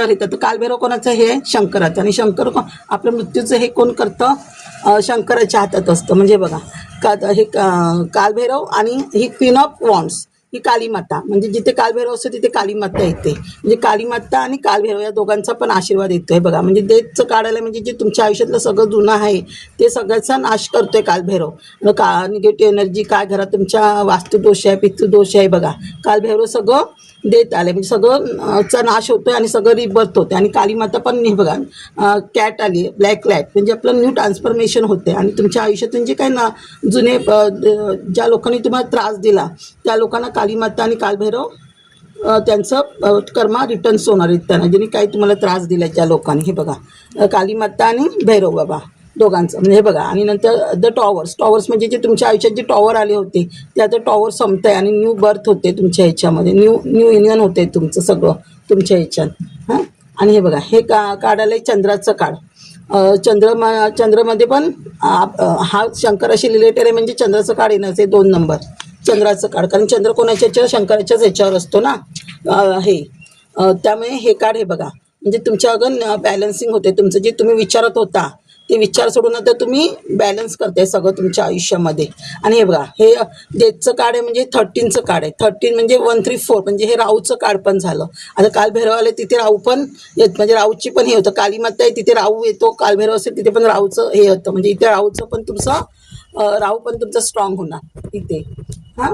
त्याच्यावर येतं. तर कालभैरव कोणाचं हे शंकराचं, आणि शंकर आपलं मृत्यूचं हे कोण करतं, शंकराच्या हातात असतं. म्हणजे बघा हे कालभैरव आणि ही क्वीन ऑफ वॉन्ड्स ही कालीमाता, म्हणजे जिथे कालभैरव असतो तिथे कालीमाता येते. म्हणजे कालीमाता आणि कालभैरव या दोघांचा पण आशीर्वाद येतोय बघा. म्हणजे डेथचं काढायला म्हणजे जे तुमच्या आयुष्यातलं सगळं जुनं आहे ते सगळ्याचा नाश करतोय कालभैरव. निगेटिव्ह एनर्जी काय घरात तुमच्या वास्तुदोष आहे, पितृदोष आहे बघा, कालभैरव सगळं देत आले. म्हणजे सगळं चा नाश होतोय आणि सगळं रिबर्थ होते. आणि कालीमाता पण हे बघा कॅट आली, ब्लॅक कॅट, म्हणजे आपलं न्यू ट्रान्सफॉर्मेशन होते. आणि तुमच्या आयुष्यातून जे काही ना जुने ज्या लोकांनी तुम्हाला त्रास दिला त्या लोकांना कालीमाता आणि कालभैरव त्यांचं कर्मा रिटर्न्स होणार आहेत त्यांना, ज्यांनी काही तुम्हाला त्रास दिला ज्या लोकांनी. हे बघा कालीमाता आणि भैरव बाबा दोघांचं म्हणजे हे बघा. आणि नंतर द टॉवर्स म्हणजे जे तुमच्या आयुष्यात जे टॉवर आले होते ते आता टॉवर संपत आहे आणि न्यू बर्थ होते तुमच्या ह्याच्यामध्ये, न्यू युनियन होते तुमचं सगळं तुमच्या ह्याच्यात. हां, आणि हे बघा हे काढायला चंद्राचं काढ. चंद्रामध्ये पण हा शंकराशी रिलेटेड आहे, म्हणजे चंद्राचं काढ येण्याचे 2 नंबर चंद्राचं काढ, कारण चंद्र कोणाच्या ह्याच्यावर शंकराच्याच ह्याच्यावर असतो ना. त्यामुळे हे काढ हे बघा, म्हणजे तुमच्या अगं बॅलन्सिंग होते. तुमचं जे तुम्ही विचारत होता ते विचार सोडून आता तुम्ही बॅलन्स करताय सगळं तुमच्या आयुष्यामध्ये. आणि हे बघा हे डेथचं कार्ड आहे, म्हणजे 13चं कार्ड आहे. 13 म्हणजे 134, म्हणजे हे राहूचं कार्ड पण झालं. आता कालभैरव आले तिथे राहू पण येत, म्हणजे राहूची पण हे होतं. कालीमाता आहे तिथे राहू येतो, कालभैरव असेल तिथे पण राहूचं हे होतं. म्हणजे इथे राहूचं पण तुमचं राहू पण तुमचं स्ट्रॉंग होणार इथे. हां,